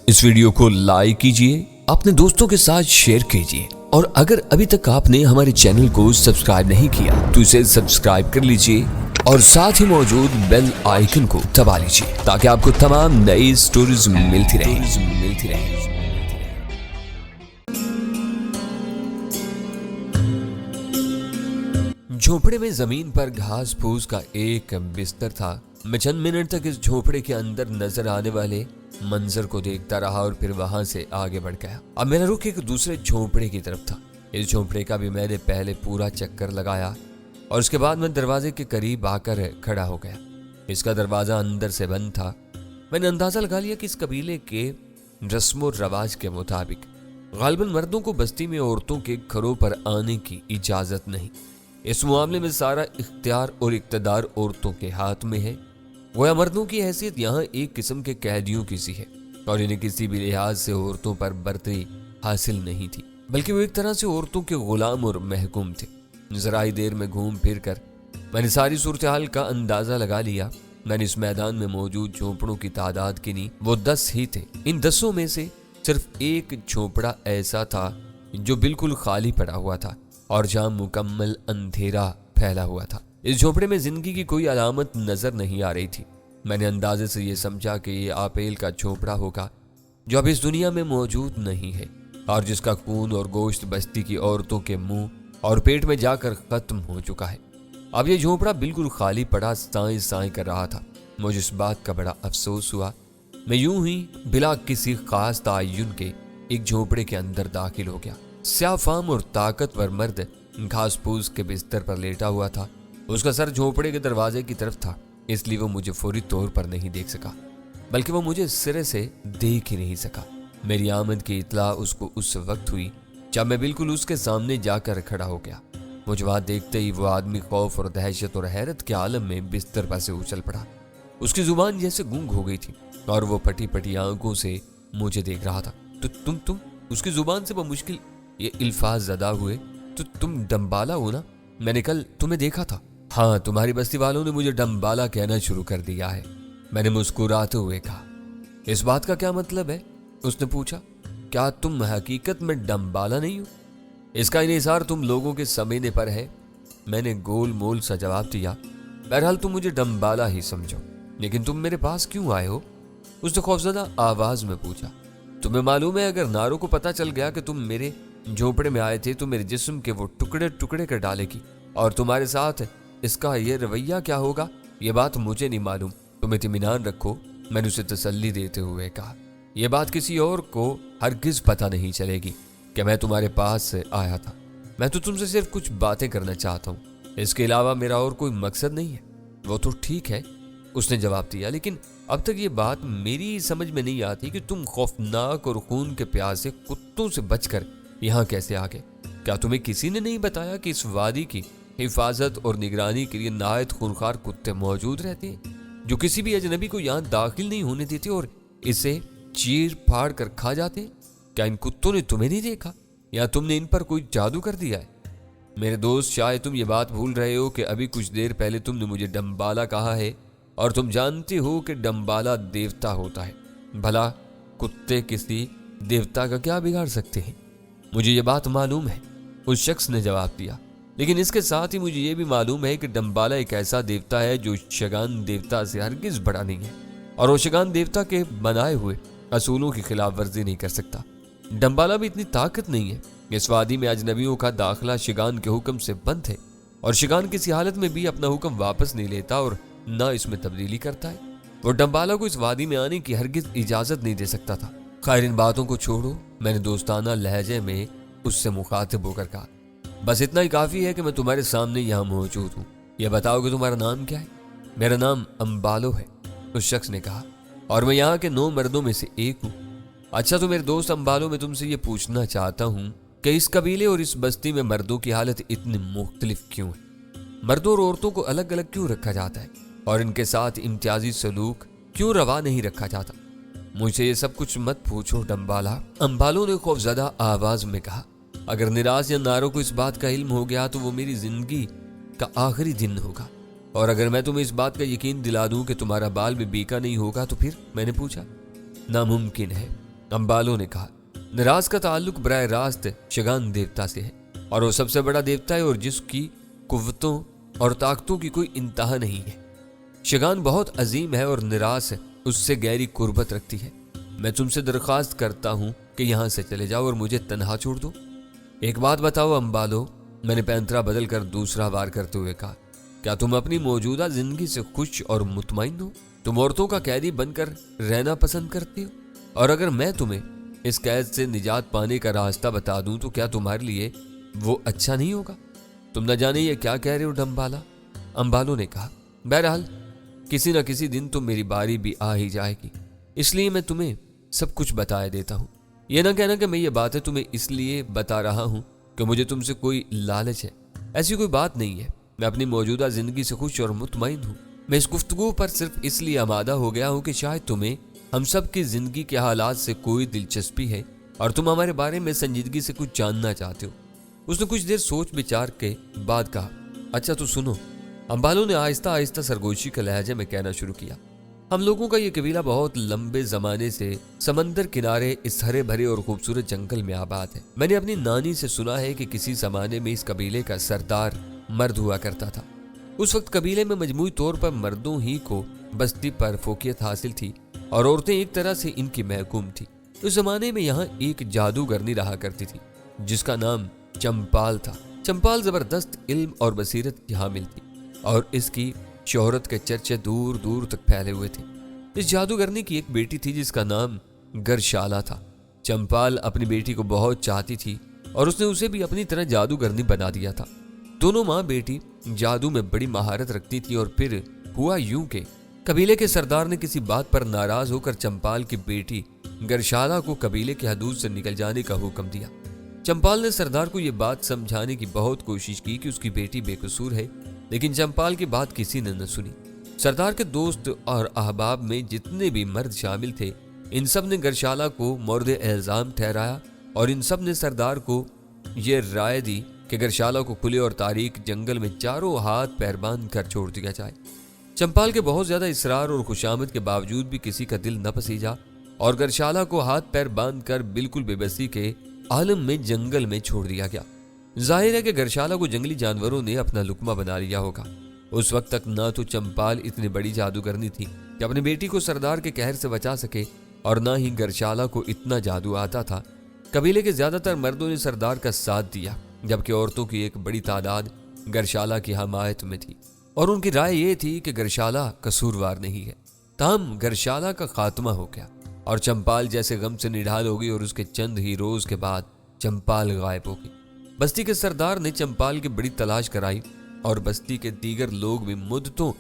इस वीडियो को लाइक कीजिए, अपने दोस्तों के साथ शेयर कीजिए और अगर अभी तक आपने हमारे चैनल को सब्सक्राइब नहीं किया तो इसे सब्सक्राइब कर लीजिए और साथ ही मौजूद बेल आइकन को दबा लीजिए ताकि आपको तमाम नई स्टोरीज मिलती रहे। झोपड़े में जमीन पर घास फूस का एक बिस्तर था। मैं चंद मिनट तक इस झोपड़े के अंदर नजर आने वाले मंजर को देखता रहा और फिर वहां से आगे बढ़ गया। अब मेरा रुख एक दूसरे झोपड़े की तरफ था। इस झोपड़े का भी मैंने पहले पूरा चक्कर लगाया और उसके बाद मैं दरवाजे के करीब आकर खड़ा हो गया। इसका दरवाजा अंदर से बंद था। मैंने अंदाजा लगा लिया कि इस कबीले के रस्मो रवाज के मुताबिक गालिबन मर्दों को बस्ती में औरतों के घरों पर आने की इजाजत नहीं। इस मामले में सारा इख्तियार और इक्तदार औरतों के हाथ में है। गोया मर्दों की हैसियत यहाँ एक किस्म के कैदियों की सी है और इन्हें किसी भी लिहाज से औरतों पर बर्तरी हासिल नहीं थी, बल्कि वो एक तरह से औरतों के गुलाम और महकूम थे। जरा ही देर में घूम फिर कर मैंने सारी सूरत हाल का अंदाजा लगा लिया। मैंने इस मैदान में मौजूद झोपड़ों की तादाद गिनी, वो 10 ही थे। इन 10 में से सिर्फ एक झोपड़ा ऐसा था जो बिल्कुल खाली पड़ा हुआ था और जहां मुकम्मल अंधेरा फैला हुआ था। इस झोपड़े में जिंदगी की कोई अलामत नजर नहीं आ रही थी। मैंने अंदाजे से ये समझा कि ये आपेल का झोपड़ा होगा जो अब इस दुनिया में मौजूद नहीं है और जिसका खून और गोश्त बस्ती की औरतों के मुंह और पेट में जाकर खत्म हो चुका है। अब ये झोपड़ा बिल्कुल खाली पड़ा साएं साएं कर रहा था। मुझे इस बात का बड़ा अफसोस हुआ। मैं यूं ही बिला किसी खास तायुन के एक झोपड़े के अंदर दाखिल हो गया। स्याफाम और ताकतवर मर्द घास फूस के बिस्तर पर लेटा हुआ था। उसका सर झोपड़े के दरवाजे की तरफ था, इसलिए वो मुझे फौरी तौर पर नहीं देख सका, बल्कि वो मुझे सिरे से देख ही नहीं सका। मेरी आमद की इत्तला उसको उस वक्त हुई जब मैं बिल्कुल उसके सामने जाकर खड़ा हो गया। मुझे वहां देखते ही वो आदमी खौफ और दहशत और हैरत के आलम में बिस्तर पर से उछल पड़ा। उसकी जुबान जैसे गूंग हो गई थी और वो पटी पटी आंखों से मुझे देख रहा था। तो तुम उसकी जुबान से मुश्किल ये इल्फाज ज़दा हुए, तो तुम डम्बाला हो ना? मैंने कल तुम्हें देखा था। हाँ, तुम्हारी बस्ती वालों ने मुझे डम्बाला कहना शुरू कर दिया है, मैंने मुस्कुराते हुए कहा। इस बात का क्या मतलब है? उसने पूछा। क्या तुम हकीकत में डम्बाला नहीं हो? इसका इन्हिसार तुम लोगों के समझने पर है, मैंने गोल मोल सा जवाब दिया। बहरहाल तुम मुझे डम्बाला ही समझो, लेकिन तुम मेरे पास क्यों आए हो? उसने खौफजदा आवाज में पूछा। तुम्हें मालूम है, अगर नारो को पता चल गया कि तुम मेरे झोपड़े में आए थे तो मेरे जिस्म के वो टुकड़े टुकड़े कर डालेगी और तुम्हारे साथ इसका ये रवैया क्या होगा ये बात मुझे नहीं मालूम। तुम इत्मीनान रखो, मैंने उसे तसल्ली देते हुए कहा। यह बात किसी और को हरगिज पता नहीं चलेगी कि मैं तुम्हारे पास से आया था। मैं तो तुमसे सिर्फ कुछ बातें करना चाहता हूँ, इसके अलावा मेरा और कोई मकसद नहीं है। वो तो ठीक है, उसने जवाब दिया, लेकिन अब तक ये बात मेरी समझ में नहीं आती कि तुम खौफनाक और खून के प्यासे कुत्तों से बचकर यहाँ कैसे आ गए? क्या तुम्हें किसी ने नहीं बताया कि इस वादी की हिफाजत और निगरानी के लिए नायत खूनखार कुत्ते मौजूद रहते हैं जो किसी भी अजनबी को यहाँ दाखिल नहीं होने देते और इसे चीर फाड़ कर खा जाते? क्या इन कुत्तों ने तुम्हें नहीं देखा या तुमने इन पर कोई जादू कर दिया है? मेरे दोस्त, शायद तुम ये बात भूल रहे हो कि अभी कुछ देर पहले तुमने मुझे डम्बाला कहा है और तुम जानते हो कि डम्बाला देवता होता है। भला कुत्ते किसी देवता का क्या बिगाड़ सकते हैं? मुझे ये बात मालूम है, उस शख्स ने जवाब दिया, लेकिन इसके साथ ही मुझे ये भी मालूम है कि डम्बाला एक ऐसा देवता है जो शगान देवता से हरगिज बड़ा नहीं है और वो शगान देवता के बनाए हुए असूलों की खिलाफ वर्जी नहीं कर सकता। डम्बाला भी इतनी ताकत नहीं है। इस वादी में अजनबियों का दाखिला शिगान के हुक्म से बंद है और शिगान किसी हालत में भी अपना हुक्म वापस नहीं लेता और ना इसमें तब्दीली करता है। वो डम्बाला को इस वादी में आने की हरगिज इजाजत नहीं दे सकता था। खैर, इन बातों को छोड़ो, मैंने दोस्ताना लहजे में उससे मुखातिब होकर कहा। बस इतना ही काफी है कि मैं तुम्हारे सामने यहाँ मौजूद हूँ। यह बताओ कि तुम्हारा नाम क्या है? मेरा नाम अम्बालो है, उस शख्स ने कहा, और मैं यहाँ के 9 मर्दों में से एक हूँ। अच्छा, तो मेरे दोस्त अम्बालो, मैं तुमसे ये पूछना चाहता हूँ कि इस कबीले और इस बस्ती में मर्दों की हालत इतनी मुख्तलिफ क्यों है? मर्दों और औरतों को अलग अलग क्यों रखा जाता है और इनके साथ इम्तियाजी सलूक क्यों रवा नहीं रखा जाता? मुझे ये सब कुछ मत पूछो डम्बाला, अम्बालो ने खौफजदा आवाज में कहा। अगर निराश या नारो को इस बात का इल्म हो गया तो वो मेरी जिंदगी का आखिरी दिन होगा, और अगर मैं तुम्हें इस बात का यकीन दिला दूं कि तुम्हारा बाल भी बीका नहीं होगा तो फिर? मैंने पूछा। नामुमकिन है, अंबालो ने कहा। निराज का ताल्लुक बराह रास्त शगान देवता से है और वो सबसे बड़ा देवता है और जिसकी कुव्वतों और ताकतों की कोई इंतहा नहीं है। शगान बहुत अजीम है और निराज उससे गहरी कुर्बत रखती है। मैं तुमसे दरख्वास्त करता हूँ कि यहाँ से चले जाओ और मुझे तन्हा छोड़ दो। एक बात बताओ अंबालो, मैंने पैंतरा बदल कर दूसरा वार करते हुए कहा, क्या तुम अपनी मौजूदा जिंदगी से खुश और मुतमईन हो? तुम औरतों का कैदी बनकर रहना पसंद करती हो? और अगर मैं तुम्हें इस कैद से निजात पाने का रास्ता बता दूं तो क्या तुम्हारे लिए वो अच्छा नहीं होगा? तुम न जाने ये क्या कह रहे हो डम्बाला, अंबालो ने कहा। बहरहाल किसी न किसी दिन तो मेरी बारी भी आ ही जाएगी, इसलिए मैं तुम्हें सब कुछ बताया देता हूँ। यह ना कहना कि मैं ये बातें तुम्हें इसलिए बता रहा हूँ कि मुझे तुमसे कोई लालच है। ऐसी कोई बात नहीं है। मैं अपनी मौजूदा जिंदगी से खुश और मुतमईन हूँ। मैं इस गुफ्तगू पर सिर्फ इसलिए आमादा हो गया हूँ कि शायद तुम्हें हम सब की जिंदगी के हालात से कोई दिलचस्पी है और तुम हमारे बारे में संजीदगी से कुछ जानना चाहते हो। उसने कुछ देर सोच विचार के बाद कहा, अच्छा तो सुनो। अंबालो ने आहिस्ता आहिस्ता सरगोशी के लहजे में कहना शुरू किया। हम लोगों का ये कबीला बहुत लंबे जमाने से समंदर किनारे इस हरे भरे और खूबसूरत जंगल में आबाद है। मैंने अपनी नानी से सुना है कि किसी जमाने में इस कबीले का सरदार मर्द हुआ करता था। उस वक्त कबीले में मजमूई तौर पर मर्दों ही को बस्ती पर फोकियत हासिल थी और औरतें एक तरह से इनकी महकूम थी। उस जमाने में यहाँ एक जादूगरनी रहा करती थी जिसका नाम चंपाल था। चंपाल जबरदस्त इल्म और बसीरत की हामिल थी और इसकी शोहरत के चर्चे दूर दूर तक फैले हुए थे। इस जादूगरनी की एक बेटी थी जिसका नाम गरशाला था। चंपाल अपनी बेटी को बहुत चाहती थी और उसने उसे भी अपनी तरह जादूगरनी बना दिया था। दोनों माँ बेटी जादू में बड़ी महारत रखती थी और फिर हुआ यूं के कबीले के सरदार ने किसी बात पर नाराज होकर चंपाल की बेटी गरशाला को कबीले के हदूद से निकल जाने का हुक्म दिया। चंपाल ने सरदार को यह बात समझाने की बहुत कोशिश की कि उसकी बेटी बेकसूर है, लेकिन चंपाल की बात किसी ने न सुनी। सरदार के दोस्त और अहबाब में जितने भी मर्द शामिल थे, इन सब ने गरशाला को मोर्द इल्जाम ठहराया और इन सब ने सरदार को ये राय दी कि गरशाला को खुले और तारीक जंगल में चारों हाथ पैर बांध कर छोड़ दिया जाए। चंपाल के बहुत ज्यादा इसरार और खुशामद के बावजूद भी किसी का दिल न पसीजा और गरशाला को हाथ पैर बांध कर बिल्कुल बेबसी के आलम में जंगल में छोड़ दिया गया। जाहिर है कि गरशाला को जंगली जानवरों ने अपना लुकमा बना लिया होगा। उस वक्त तक ना तो चंपाल इतनी बड़ी जादूगरनी थी कि अपनी बेटी को सरदार के कहर से बचा सके और ना ही गरशाला को इतना जादू आता था। कबीले के ज्यादातर मर्दों ने सरदार का साथ दिया, जबकि औरतों की एक बड़ी तादाद गरशाला की हमायत में थी और उनकी राय ये थी कि गरशाला कसूरवार नहीं है। ताहम गरशाला का खात्मा हो गया और चंपाल जैसे गम से निढाल हो गई और उसके चंद ही रोज के बाद चंपाल गायब हो गई। बस्ती के सरदार ने चंपाल की बड़ी तलाश कराई और बस्ती के दीगर लोग भी मुद्दतों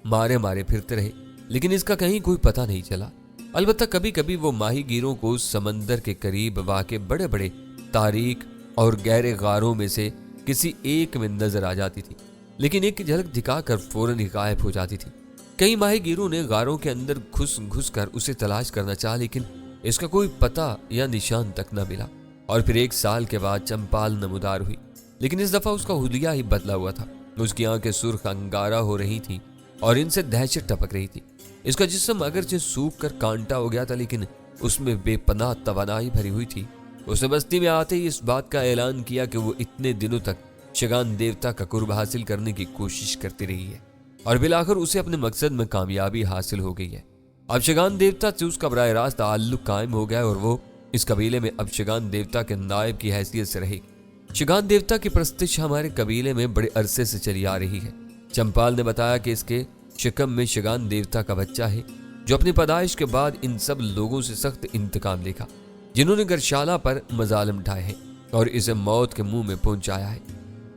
मारे मारे फिरते रहे, लेकिन इसका कहीं कोई पता नहीं चला। अलबत्ता कभी कभी वो माही गिरों को समंदर के करीब वाक़े बड़े बड़े तारीक और गहरे गारों में से किसी एक में नजर आ जाती थी, लेकिन एक झलक दिखाकर फौरन ही गायब हो जाती थी। कई माही गिरों ने गारों के अंदर घुस कर उसे तलाश करना चाहा, लेकिन इसका कोई पता या निशान तक न मिला। और फिर 1 साल के बाद चंपाल नमूदार हुई, लेकिन इस दफा उसका हुलिया ही बदला हुआ था। उसकी आंखें सुर्ख अंगारा हो रही थी और इनसे दहशत टपक रही थी। इसका जिस्म अगरचे सूख कर कांटा हो गया था, लेकिन उसमें बेपनाह तवानाई भरी हुई थी। उसने बस्ती में आते ही इस बात का ऐलान किया कि वो इतने दिनों तक शगान देवता का कुर्ब हासिल करने की कोशिश करती रही है और बिलाखिर उसे अपने मकसद में कामयाबी हासिल हो गई है। अब शगान देवता से उसका बराह रास्त ताल्लुक कायम हो गया और वो इस कबीले में अब शगान देवता के नायब की हैसियत से रहेगी। शगान देवता की प्रस्तिश हमारे कबीले में बड़े अरसे से चली आ रही है। चंपाल ने बताया कि इसके शिकम में शगान देवता का बच्चा है जो अपनी पैदाइश के बाद इन सब लोगों से सख्त इंतकाम लेगा जिन्होंने गरशाला पर मजालिम ढाए हैं और इसे मौत के मुंह में पहुंचाया है।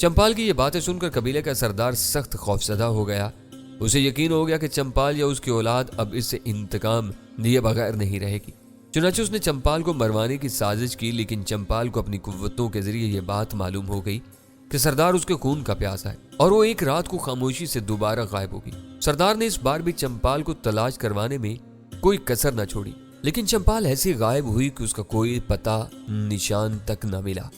चंपाल की ये बातें सुनकर कबीले का सरदार सख्त खौफजदा हो गया। उसे यकीन हो गया कि चंपाल या उसकी औलाद अब इससे इंतकाम लिए बगैर नहीं रहेगी। चुनांचे उसने चंपाल को मरवाने की साजिश की, लेकिन चंपाल को अपनी कुव्वतों के जरिए यह बात मालूम हो गई कि सरदार उसके खून का प्यासा है और वो एक रात को खामोशी से दोबारा गायब होगी। सरदार ने इस बार भी चंपाल को तलाश करवाने में कोई कसर न छोड़ी, लेकिन चंपाल ऐसी गायब हुई कि उसका कोई पता निशान तक न मिला।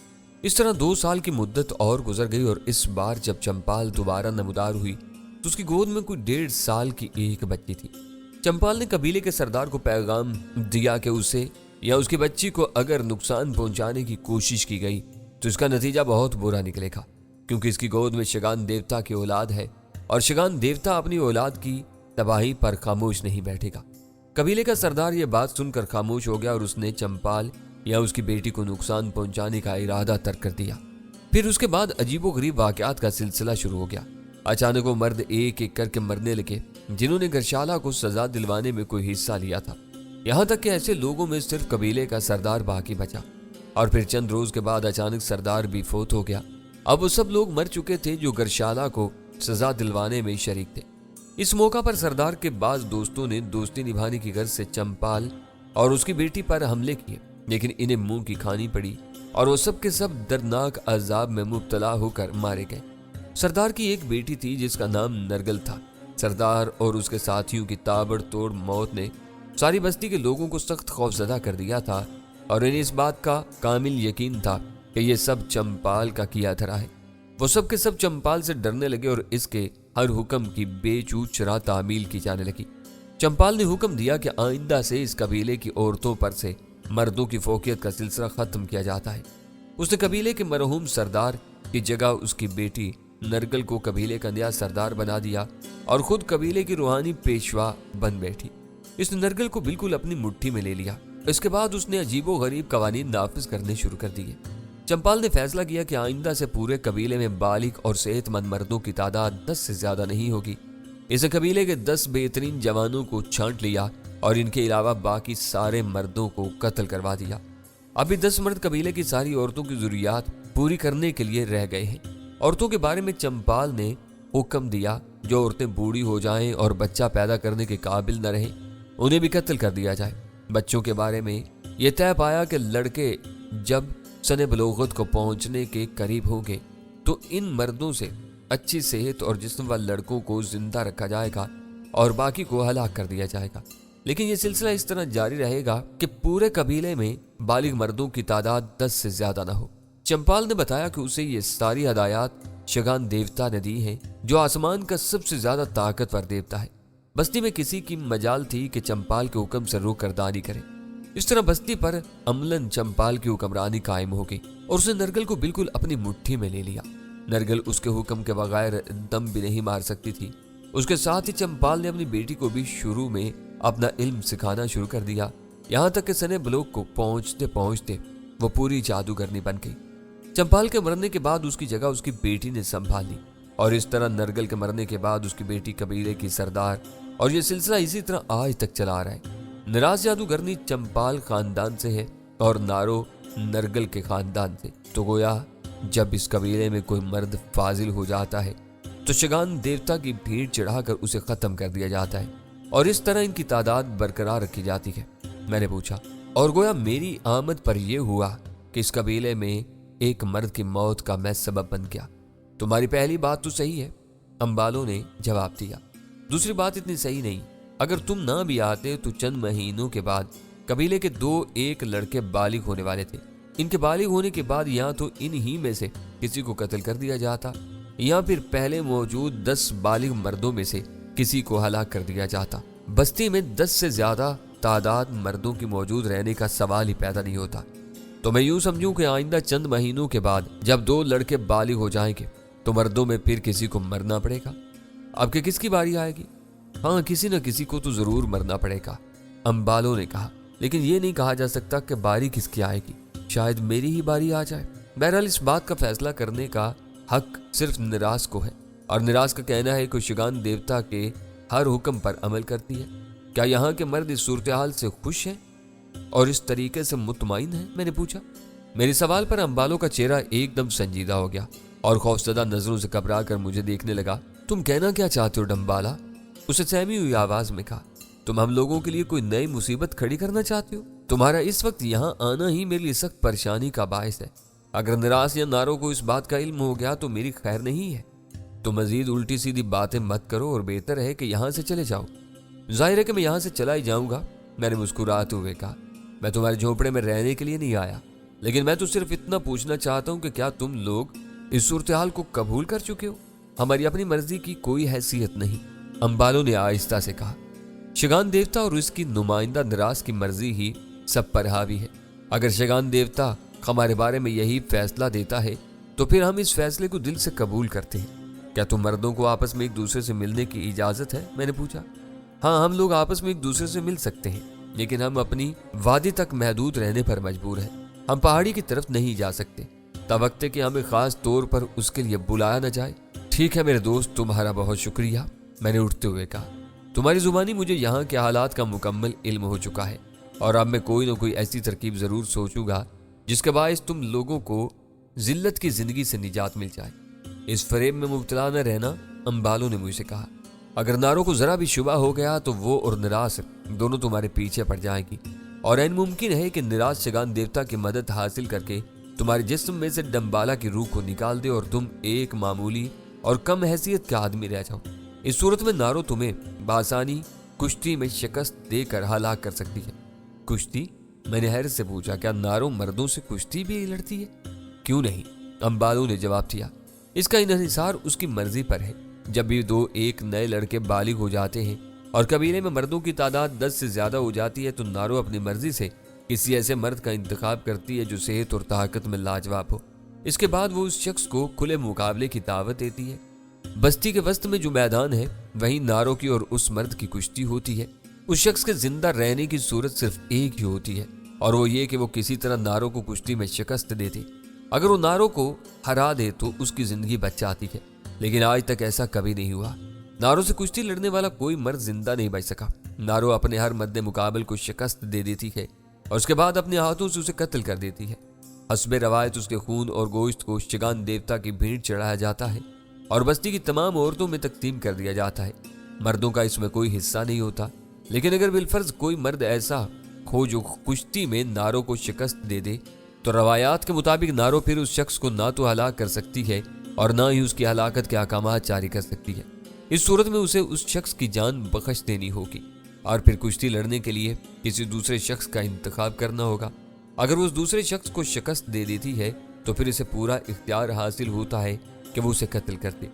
इस तरह 2 साल की मुद्दत और गुजर गई और इस बार जब चंपाल दोबारा नमूदार हुई तो उसकी गोद में कोई 1.5 साल की एक बच्ची थी। चंपाल ने कबीले के सरदार को पैगाम दिया कि उसे یا اس کی بچی کو اگر نقصان پہنچانے کی کوشش کی گئی تو اس کا نتیجہ بہت برا نکلے گا، کیونکہ اس کی گود میں شگان دیوتا کی اولاد ہے اور شگان دیوتا اپنی اولاد کی تباہی پر خاموش نہیں بیٹھے گا۔ قبیلے کا سردار یہ بات سن کر خاموش ہو گیا اور اس نے چمپال یا اس کی بیٹی کو نقصان پہنچانے کا ارادہ ترک کر دیا۔ پھر اس کے بعد عجیب و غریب واقعات کا سلسلہ شروع ہو گیا۔ اچانک وہ مرد ایک ایک کر کے مرنے لگے جنہوں نے گرشالہ کو سزا دلوانے میں کوئی حصہ لیا تھا، یہاں تک کہ ایسے لوگوں میں صرف قبیلے کا سردار باقی بچا۔ اور پھر چند روز کے بعد اچانک سردار بھی فوت ہو گیا۔ اب وہ سب لوگ مر چکے تھے جو گرشالہ کو سزا دلوانے میں شریک تھے۔ اس موقع پر سردار کے بعض دوستوں نے دوستی نبھانے کی غرض سے چمپال اور اس کی بیٹی پر حملے کیے، لیکن انہیں منہ کی کھانی پڑی اور وہ سب کے سب دردناک عذاب میں مبتلا ہو کر مارے گئے۔ سردار کی ایک بیٹی تھی جس کا نام نرگل تھا۔ سردار اور اس کے ساتھیوں کی تابڑ توڑ موت نے ساری بستی کے لوگوں کو سخت خوفزدہ کر دیا تھا اور انہیں اس بات کا کامل یقین تھا کہ یہ سب چمپال کا کیا دھرا ہے۔ وہ سب کے سب چمپال سے ڈرنے لگے اور اس کے ہر حکم کی بے چوچرا تعمیل کی جانے لگی۔ چمپال نے حکم دیا کہ آئندہ سے اس قبیلے کی عورتوں پر سے مردوں کی فوقیت کا سلسلہ ختم کیا جاتا ہے۔ اس نے قبیلے کے مرحوم سردار کی جگہ اس کی بیٹی نرگل کو قبیلے کا نیا سردار بنا دیا اور خود قبیلے کی روحانی پیشوا بن بیٹھی۔ اس نے نرگل کو بالکل اپنی مٹھی میں لے لیا۔ اس کے بعد اس نے عجیب و غریب قوانین نافذ کرنے شروع کر دیے۔ چمپال نے فیصلہ کیا کہ آئندہ سے پورے قبیلے میں بالغ اور صحت مند مردوں کی تعداد 10 سے زیادہ نہیں ہوگی۔ اس نے قبیلے کے 10 بہترین جوانوں کو چھانٹ لیا اور ان کے علاوہ باقی سارے مردوں کو قتل کروا دیا۔ ابھی 10 مرد قبیلے کی ساری عورتوں کی ضروریات پوری کرنے کے لیے رہ گئے ہیں۔ عورتوں کے بارے میں چمپال نے حکم دیا جو عورتیں بوڑھی ہو جائیں اور بچہ پیدا کرنے کے قابل نہ رہیں انہیں بھی قتل کر دیا جائے۔ بچوں کے بارے میں یہ طے پایا کہ لڑکے جب سن بلوغت کو پہنچنے کے قریب ہوں گے تو ان مردوں سے اچھی صحت اور جسم والے لڑکوں کو زندہ رکھا جائے گا اور باقی کو ہلاک کر دیا جائے گا، لیکن یہ سلسلہ اس طرح جاری رہے گا کہ پورے قبیلے میں بالغ مردوں کی تعداد 10 سے زیادہ نہ ہو۔ چمپال نے بتایا کہ اسے یہ ساری ہدایات شگان دیوتا نے دی ہیں جو آسمان کا سب سے زیادہ طاقتور دیوتا ہے۔ بستی میں کسی کی مجال تھی کہ چمپال کے حکم سے روکردانی کرے۔ اس طرح بستی پر عملاً چمپال کی حکمرانی قائم ہو گئی اور اس نے نرگل کو بالکل اپنی مٹھی میں لے لیا۔ نرگل اس کے حکم کے بغیر دم بھی نہیں مار سکتی تھی۔ اس کے ساتھ ہی چمپال نے اپنی بیٹی کو بھی شروع میں اپنا علم سکھانا شروع کر دیا، یہاں تک کہ سن بلوغ کو پہنچتے پہنچتے وہ پوری جادوگرنی بن گئی۔ چمپال کے مرنے کے بعد اس کی جگہ اس کی بیٹی نے سنبھال لی اور اس طرح نرگل کے مرنے کے بعد اس کی بیٹی قبیلے کی سردار، اور یہ سلسلہ اسی طرح آج تک چلا آ رہا ہے۔ نراز جادوگرنی چمپال خاندان سے ہے اور نارو نرگل کے خاندان سے، تو گویا جب اس قبیلے میں کوئی مرد فاضل ہو جاتا ہے تو شگان دیوتا کی بھیڑ چڑھا کر اسے ختم کر دیا جاتا ہے اور اس طرح ان کی تعداد برقرار رکھی جاتی ہے۔ میں نے پوچھا، اور گویا میری آمد پر یہ ہوا کہ اس قبیلے میں ایک مرد کی موت کا میں سبب بن گیا۔ تمہاری پہلی بات تو صحیح ہے، امبالوں نے جواب دیا۔ دوسری بات اتنی صحیح نہیں۔ اگر تم نہ بھی آتے تو چند مہینوں کے بعد قبیلے کے 2 لڑکے بالغ ہونے والے تھے۔ ان کے بالغ ہونے کے بعد یا تو ان ہی میں سے کسی کو قتل کر دیا جاتا یا پھر پہلے موجود 10 بالغ مردوں میں سے کسی کو ہلاک کر دیا جاتا۔ بستی میں 10 سے زیادہ تعداد مردوں کی موجود رہنے کا سوال ہی پیدا نہیں ہوتا۔ تو میں یوں سمجھوں کہ آئندہ چند مہینوں کے بعد جب 2 لڑکے بالغ ہو جائیں گے تو مردوں میں پھر کسی کو مرنا پڑے گا۔ اب کہ کس کی باری آئے گی؟ ہاں، کسی نہ کسی کو تو ضرور مرنا پڑے گا، امبالوں نے کہا، لیکن یہ نہیں کہا جا سکتا کہ باری کس کی آئے گی۔ شاید میری ہی باری آ جائے۔ بہرحال اس بات کا فیصلہ کرنے کا حق صرف نراز کو ہے، اور نراز کا کہنا ہے کہ شگان دیوتا کے ہر حکم پر عمل کرتی ہے۔ کیا یہاں کے مرد اس صورتحال سے خوش ہیں اور اس طریقے سے مطمئن ہیں؟ میں نے پوچھا۔ میرے سوال پر امبالوں کا چہرہ ایک دم سنجیدہ ہو گیا اور خوفزدہ نظروں سے گھبرا کر مجھے دیکھنے لگا۔ تم کہنا کیا چاہتے ہو ڈمبالا؟ اسے سہمی ہوئی آواز میں کہا۔ تم ہم لوگوں کے لیے کوئی نئی مصیبت کھڑی کرنا چاہتے ہو؟ تمہارا اس وقت یہاں آنا ہی میرے لیے سخت پریشانی کا باعث ہے۔ اگر نراس یا نارو کو اس بات کا علم ہو گیا تو میری خیر نہیں ہے۔ تو مزید الٹی سیدھی باتیں مت کرو اور بہتر ہے کہ یہاں سے چلے جاؤ۔ ظاہر ہے کہ میں یہاں سے چلا ہی جاؤں گا، میں نے مسکراتے ہوئے کہا۔ میں تمہارے جھونپڑے میں رہنے کے لیے نہیں آیا، لیکن میں تو صرف اتنا پوچھنا چاہتا ہوں کہ کیا تم لوگ اس صورتحال کو قبول کر چکے ہو؟ ہماری اپنی مرضی کی کوئی حیثیت نہیں، امبالوں نے آہستہ سے کہا۔ شگان دیوتا اور اس کی نمائندہ نراس کی مرضی ہی सब पर हावी है। अगर शगान देवता हमारे बारे में यही फैसला देता है तो फिर हम इस फैसले को दिल से कबूल करते हैं। क्या तुम मर्दों को आपस में एक दूसरे से मिलने की इजाजत है? मैंने पूछा। हाँ, हम लोग आपस में एक दूसरे से मिल सकते हैं, लेकिन हम अपनी वादी तक महदूद रहने पर मजबूर हैं। हम पहाड़ी की तरफ नहीं जा सकते। तब वक्त है कि हमें खास तौर पर उसके लिए बुलाया न जाए। ठीक है मेरे दोस्त, तुम्हारा बहुत शुक्रिया, मैंने उठते हुए कहा। तुम्हारी जुबानी मुझे यहाँ के हालात का मुकम्मल इल्म हो चुका है और अब मैं कोई न कोई ऐसी तरकीब जरूर सोचूंगा जिसके बायस तुम लोगों को जिल्लत की जिंदगी से निजात मिल जाए। इस फरेब में मुब्तला न रहना, अंबालो ने मुझसे कहा। अगर नारो को जरा भी शुबा हो गया तो वो और निराश दोनों तुम्हारे पीछे पड़ जाएगी और ऐन मुमकिन है कि निराश शगान देवता की मदद हासिल करके तुम्हारे जिस्म में से डम्बाला की रूह को निकाल दे और तुम एक मामूली और कम हैसियत का आदमी रह जाओ। इस सूरत में नारो तुम्हें बासानी कुश्ती में शिकस्त देकर हलाक कर सकती है। कुश्ती? मैंने हैरत से पूछा। क्या नारो मर्दों से कुश्ती भी लड़ती है? क्यों नहीं, अंबालो ने जवाब दिया। इसका इन्हिसार उसकी मर्जी पर है। जब भी दो एक नए लड़के बालिग हो जाते हैं और कबीले में मर्दों की तादाद 10 से ज्यादा हो जाती है तो नारो अपनी मर्जी से किसी ऐसे मर्द का इंतखाब करती है जो सेहत और ताकत में लाजवाब हो। इसके बाद वो उस शख्स को खुले मुकाबले की दावत देती है। बस्ती के वस्त में जो मैदान है वहीं नारो की और उस मर्द की कुश्ती होती है। उस शख्स के जिंदा रहने की सूरत सिर्फ एक ही होती है और वो ये कि वो किसी तरह नारो को कुश्ती में शिकस्त दे दे। अगर वो नारो को हरा दे तो उसकी जिंदगी बच जाती है, लेकिन आज तक ऐसा कभी नहीं हुआ। नारो से कुश्ती लड़ने वाला कोई मर्द जिंदा नहीं बच सका। नारो अपने हर मद्दे मुकाबल को शिकस्त दे देती है और उसके बाद अपने हाथों से उसे कत्ल कर देती है। हस्बे रवायत उसके खून और गोश्त को शगान देवता की भीड़ चढ़ाया जाता है और बस्ती की तमाम औरतों में तकसीम कर दिया जाता है। मर्दों का इसमें कोई हिस्सा नहीं होता, लेकिन अगर बिलफर्ज कोई मर्द ऐसा हो जो कुश्ती में नारो को शिकस्त दे दे तो रवायात के मुताबिक नारो फिर उस शख्स को ना तो हलाक कर सकती है और ना ही उसकी हलाकत के अहकामात जारी कर सकती है। इस सूरत में उसे उस शख्स की जान बख्श देनी होगी और फिर कुश्ती लड़ने के लिए किसी दूसरे शख्स का इंतखाब करना होगा। अगर वो उस दूसरे शख्स को शिकस्त दे देती है तो फिर इसे पूरा इख्तियार हासिल होता है कि वो उसे कत्ल कर दे।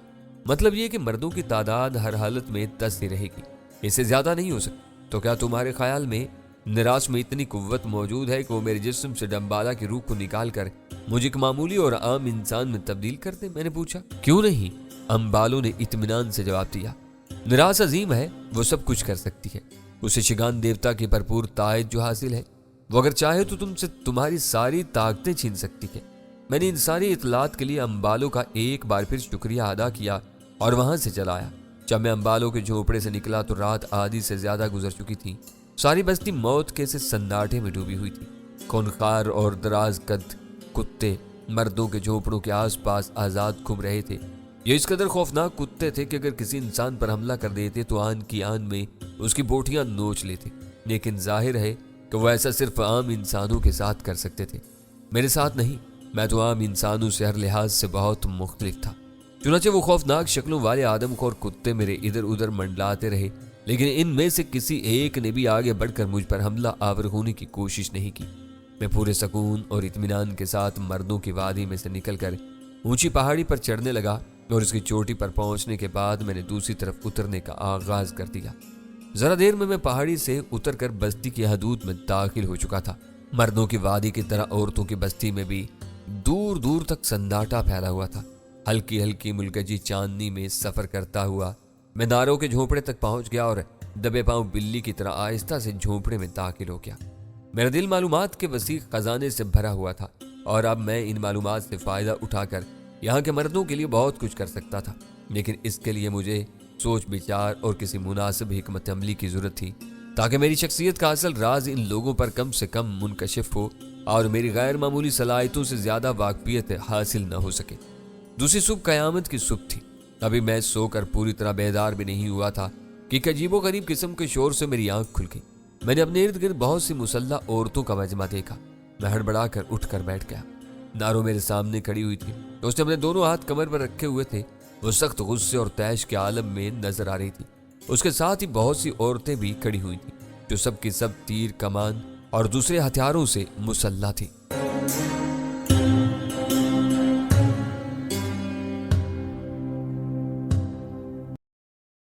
मतलब ये कि मर्दों की तादाद हर हालत में 10 ही रहेगी, इससे ज्यादा नहीं हो सकती। तो क्या तुम्हारे ख्याल में निराश में इतनी कुव्वत मौजूद है कि वो मेरे जिस्म से डम्बाला की रूह को निकाल कर मुझे एक मामूली और आम इंसान में तब्दील कर दे? मैंने पूछा। क्यों नहीं, अंबालो ने इत्मीनान से जवाब दिया। निराश अजीम है, वो सब कुछ कर सकती है। उसे शगान देवता की भरपूर तायत जो हासिल है, वो अगर चाहे तो तुमसे तुम्हारी सारी ताकतें छीन सकती है। मैंने इन सारी इतलात के लिए अंबालो का एक बार फिर शुक्रिया अदा किया और वहां से चला आया। जब मैं अंबालो के झोपड़े से निकला तो रात आधी से ज्यादा गुजर चुकी थी। सारी बस्ती मौत के से सन्नाटे में डूबी हुई थी। खूंखार और दराज कद कुत्ते मर्दों के झोपड़ों के आसपास आजाद घूम रहे थे। ये इस कदर खौफनाक कुत्ते थे कि अगर किसी इंसान पर हमला कर देते तो आन की आन में उसकी बोटियां नोच लेते, लेकिन जाहिर है कि वो ऐसा सिर्फ आम इंसानों के साथ कर सकते थे, मेरे साथ नहीं। मैं तो आम इंसानों से हर लिहाज से बहुत मुख्तलिफ था। चुनाचे वो खौफनाक शक्लों वाले आदमखोर कुत्ते मेरे इधर उधर मंडलाते रहे, लेकिन इनमें से किसी एक ने भी आगे बढ़कर मुझ पर हमला आवर होने की कोशिश नहीं की। मैं पूरे सुकून और इत्मीनान के साथ मर्दों की वादी में से निकलकर ऊंची पहाड़ी पर चढ़ने लगा और इसकी चोटी पर पहुंचने के बाद मैंने दूसरी तरफ उतरने का आगाज कर दिया। जरा देर में मैं पहाड़ी से उतरकर बस्ती की हदूद में दाखिल हो चुका था। मर्दों की वादी की तरह औरतों की बस्ती में भी दूर दूर तक सन्नाटा फैला हुआ था। हल्की हल्की मुलगजी चांदनी में सफर करता हुआ मैं नारों के झोपड़े तक पहुंच गया और दबे पांव बिल्ली की तरह आहिस्ता से झोपड़े में दाखिल हो गया। मेरा दिल मालूमात के वसी खजाने से भरा हुआ था और अब मैं इन मालूमात से फायदा उठाकर यहाँ के मर्दों के लिए बहुत कुछ कर सकता था, लेकिन इसके लिए मुझे सोच विचार और किसी मुनासिब हिकमत अमली की जरूरत थी ताकि मेरी शख्सियत का असल राज इन लोगों पर कम से कम मुनकशिफ हो और मेरी गैर मामूली सलाहियतों से ज्यादा वाकफियत हासिल न हो सके। दूसरी सुबह कयामत की सुबह थी। अभी मैं सोकर पूरी तरह बेदार भी नहीं हुआ था कि अजीबो गरीब किस्म के शोर से मेरी आंख खुल गई। मैंने अपने इर्द गिर्द बहुत सी मुसल्ला औरतों का मजमा देखा। मैं हड़बड़ा कर उठ कर बैठ गया। नारो मेरे सामने खड़ी हुई थी। उसने अपने दोनों हाथ कमर पर रखे हुए थे। वो सख्त गुस्से और तैश के आलम में नजर आ रही थी। उसके साथ ही बहुत सी औरतें भी खड़ी हुई थी जो सब की सब तीर कमान और दूसरे हथियारों से मुसल्ला थी।